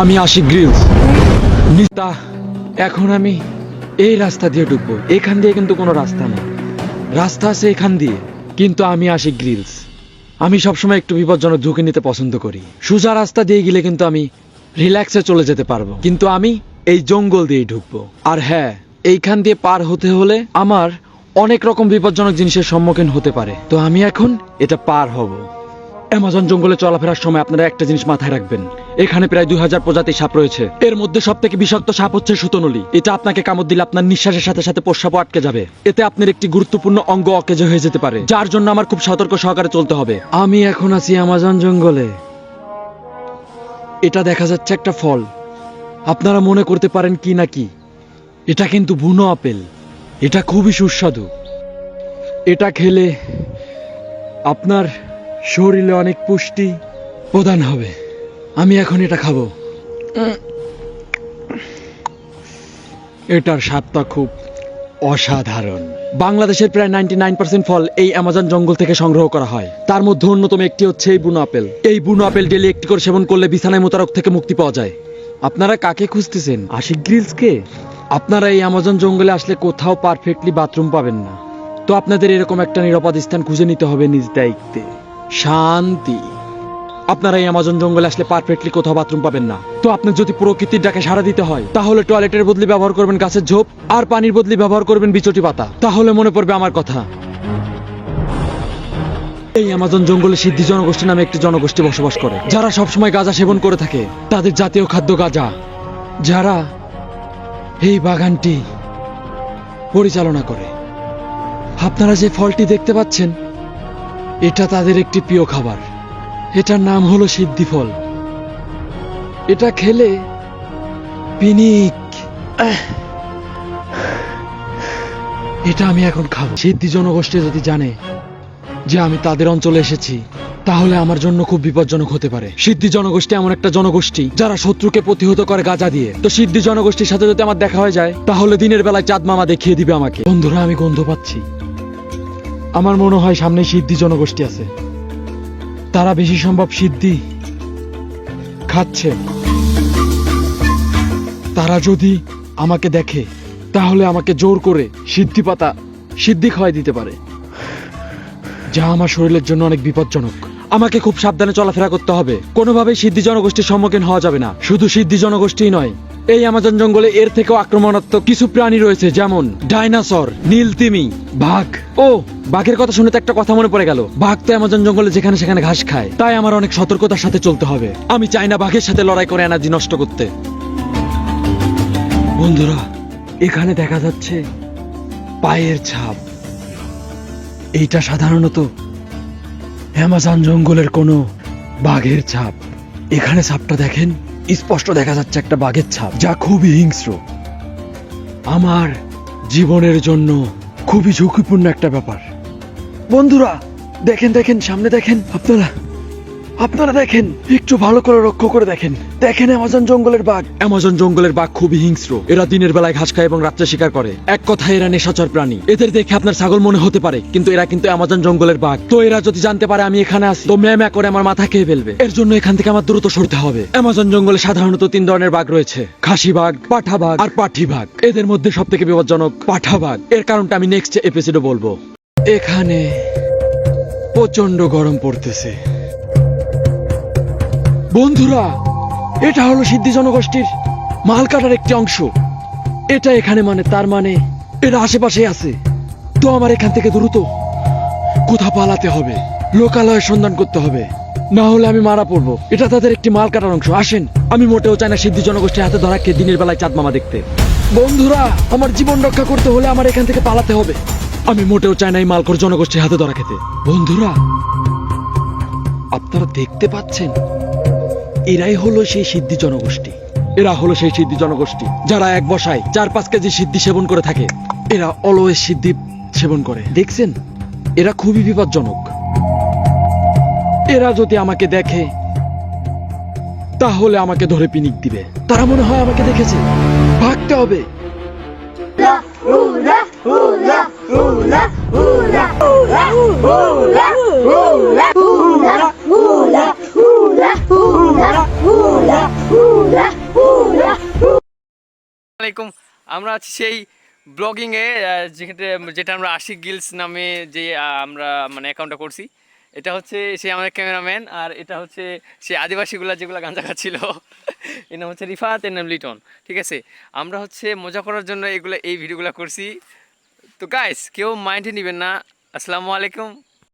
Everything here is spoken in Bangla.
আমি আশিক গ্রিলস নিতা। এখন আমি এই রাস্তা দিয়ে ঢুকবো। এখান দিয়ে কিন্তু কোনো রাস্তা নেই, রাস্তা আছে এখান দিয়ে, কিন্তু আমি আশিক গ্রিলস। আমি সবসময় একটু বিপজ্জনক ঝুঁকি নিতে পছন্দ করি। সোজা রাস্তা দিয়ে গেলে কিন্তু আমি রিল্যাক্সে চলে যেতে পারবো, কিন্তু আমি এই জঙ্গল দিয়েই ঢুকবো। আর হ্যাঁ, এইখান দিয়ে পার হতে হলে আমার অনেক রকম বিপজ্জনক জিনিসের সম্মুখীন হতে পারে, তো আমি এখন এটা পার হব। অ্যামাজন জঙ্গলে চলাফেরার সময় আপনারা একটা জিনিস মাথায় রাখবেন, এখানে প্রায় 2000 প্রজাতির সাপ রয়েছে। এর মধ্যে সব থেকে বিষাক্ত সাপ হচ্ছে সুতনলি। এটা আপনাকে কামড় দিলে আপনার নিঃশ্বাসের সাথে সাথে প্রস্রাবও আটকে যাবে। এতে আপনার একটি গুরুত্বপূর্ণ অঙ্গ অকেজ হয়ে যেতে পারে, যার জন্য আমার খুব সতর্ক সহকারে চলতে হবে। আমি এখন আছি অ্যামাজন জঙ্গলে। এটা দেখা যাচ্ছে একটা ফল। আপনারা মনে করতে পারেন কি না কি, এটা কিন্তু বুনো আপেল। এটা খুবই সুস্বাদু। এটা খেলে আপনার শরীরে অনেক পুষ্টি প্রদান হবে। আমি এখন এটা খাবো। এটার স্বাদটা খুব অসাধারণ। বাংলাদেশের প্রায় 99% ফল এই অ্যামাজন জঙ্গল থেকে সংগ্রহ করা হয়। তার মধ্যে অন্যতম একটি হচ্ছে এই বুনো আপেল। এই বুনো আপেল ডেলি একটি করে সেবন করলে বিছানায় মোতারক থেকে মুক্তি পাওয়া যায়। আপনারা কাকে খুঁজতেছেন? আশিক গ্রিলসকে? আপনারা এই অ্যামাজন জঙ্গলে আসলে কোথাও পারফেক্টলি বাথরুম পাবেন না, তো আপনাদের এরকম একটা নিরাপদ স্থান খুঁজে নিতে হবে নিজ দায়িত্বে। শান্তি। আপনারা এই অ্যামাজন জঙ্গলে আসলে পারফেক্টলি কোথাও বাথরুম পাবেন না, তো আপনার যদি প্রকৃতির ডাকে সাড়া দিতে হয় তাহলে টয়লেটের বদলে ব্যবহার করবেন গাছের ঝোপ, আর পানির বদলে ব্যবহার করবেন বিচটি পাতা। তাহলে মনে পড়বে আমার কথা। এই অ্যামাজন জঙ্গলে সিদ্ধি জনগোষ্ঠী নামে একটি জনগোষ্ঠী বসবাস করে, যারা সবসময় গাঁজা সেবন করে থাকে। তাদের জাতীয় খাদ্য গাঁজা। যারা এই বাগানটি পরিচালনা করে। আপনারা যে ফলটি দেখতে পাচ্ছেন, এটা তাদের একটি প্রিয় খাবার। এটার নাম হলো সিদ্ধি ফল। এটা খেলে পিনিক। এটা আমি এখন খাবো। সিদ্ধি জনগোষ্ঠী যদি জানে যে আমি তাদের অঞ্চলে এসেছি, তাহলে আমার জন্য খুব বিপজ্জনক হতে পারে। সিদ্ধি জনগোষ্ঠী এমন একটা জনগোষ্ঠী যারা শত্রুকে প্রতিহত করে গাঁজা দিয়ে। তো সিদ্ধি জনগোষ্ঠীর সাথে যদি আমার দেখা হয়ে যায়, তাহলে দিনের বেলায় চাঁদ মামা দেখিয়ে দিবে আমাকে। বন্ধুরা, আমি গন্ধ পাচ্ছি। আমার মনে হয় সামনে সিদ্ধি জনগোষ্ঠী আছে। তারা বেশি সম্ভব সিদ্ধি খাচ্ছে। তারা যদি আমাকে দেখে, তাহলে আমাকে জোর করে সিদ্ধি পাতা সিদ্ধি খাওয়াই দিতে পারে, যা আমার শরীরের জন্য অনেক বিপজ্জনক। আমাকে খুব সাবধানে চলাফেরা করতে হবে। কোনোভাবেই সিদ্ধি জনগোষ্ঠীর সম্মুখীন হওয়া যাবে না। শুধু সিদ্ধি জনগোষ্ঠী নয়, এই অ্যামাজন জঙ্গলে এর থেকেও আক্রমণাত্মক কিছু প্রাণী রয়েছে, যেমন ডাইনোসর, নীলতিমি, বাঘ। ও, বাঘের কথা শুনে তো একটা কথা মনে পড়ে গেল। বাঘ তো অ্যামাজন জঙ্গলে যেখানে সেখানে ঘাস খায়, তাই আমার অনেক সতর্কতার সাথে চলতে হবে। আমি চাই না বাঘের সাথে লড়াই করে এনার্জি নষ্ট করতে। বন্ধুরা, এখানে দেখা যাচ্ছে পায়ের ছাপ। এইটা সাধারণত অ্যামাজন জঙ্গলের কোনো বাঘের ছাপ। এখানে ছাপটা দেখেন, স্পষ্ট দেখা যাচ্ছে একটা বাঘের ছাপ, যা খুবই হিংস্র। আমার জীবনের জন্য খুবই ঝুঁকিপূর্ণ একটা ব্যাপার। বন্ধুরা দেখেন, দেখেন সামনে দেখেন। আপনারা দেখেন, একটু ভালো করে লক্ষ্য করে দেখেন। দেখেন অ্যামাজন জঙ্গলের বাঘ। অ্যামাজন জঙ্গলের বাঘ খুবই হিংস্র। এরা দিনের বেলায় ঘাস খায় এবং রাত্রে শিকার করে। এক কথায় এরা নেশাচর প্রাণী। এদের দেখে আপনার ছাগল মনে হতে পারে, কিন্তু এরা কিন্তু অ্যামাজন জঙ্গলের বাঘ। তো এরা যদি জানতে পারে আমি এখানে আছি, তো ম্যাঁ ম্যাঁ করে আমার মাথা খেয়ে ফেলবে। এর জন্য এখান থেকে আমার দ্রুত সরতে হবে। অ্যামাজন জঙ্গলে সাধারণত 3 ধরনের বাঘ রয়েছে: খাসি বাঘ, পাঠা বাঘ আর পাঠি বাঘ। এদের মধ্যে সব থেকে বিপজ্জনক পাঠা বাঘ। এর কারণটা আমি নেক্সট এপিসোডে বলবো। এখানে প্রচন্ড গরম পড়তেছে। বন্ধুরা, এটা হলো সিদ্ধি জনগোষ্ঠীর মাল কাটার একটি অংশ। এটা এখানে তার মানে এরা আশেপাশে আছে। তো আমার এখান থেকে দ্রুত কোথাও পালাতে হবে, লোকালয়ের সন্ধান করতে হবে, না হলে আমি মারা পড়বো। এটা তাদের একটি মাল কাটার অংশ। আসেন, আমি মোটেও চাই না সিদ্ধি জনগোষ্ঠীর হাতে ধরা খেয়ে দিনের বেলায় চাঁদ মামা দেখতে। বন্ধুরা, আমার জীবন রক্ষা করতে হলে আমার এখান থেকে পালাতে হবে। আমি মোটেও চাই না এই মালখোর জনগোষ্ঠীর হাতে ধরা খেতে। বন্ধুরা, আপনারা দেখতে পাচ্ছেন, এরাই হলো সেই সিদ্ধি জনগোষ্ঠী। এরা হলো সেই সিদ্ধি জনগোষ্ঠী যারা এক বসায় 4-5 কেজি সিদ্ধি সেবন করে থাকে। এরা অলওয়েজ সিদ্ধি সেবন করে। দেখছেন, এরা খুবই বিপজ্জনক। এরা যদি আমাকে দেখে, তাহলে আমাকে ধরে পিনিক দিবে। তারা মনে হয় আমাকে দেখেছে। ভাগতে হবে। Hula, hula, hula, hula, hula, hula. আলাইকুম। আমরা আছি সেই ব্লগিংয়ে, যেটা আমরা আশিক গিলস নামে যে আমরা মানে অ্যাকাউন্টটা করছি। এটা হচ্ছে সে আমাদের ক্যামেরাম্যান, আর এটা হচ্ছে সে আদিবাসীগুলা যেগুলো গাঁজা খাচ্ছিল। এর নাম হচ্ছে রিফাত, এর নাম লিটন। ঠিক আছে, আমরা হচ্ছে মজা করার জন্য এই ভিডিওগুলো করছি। তো গাইস, কেউ মাইন্ডে নেবেন না। আসসালামু আলাইকুম।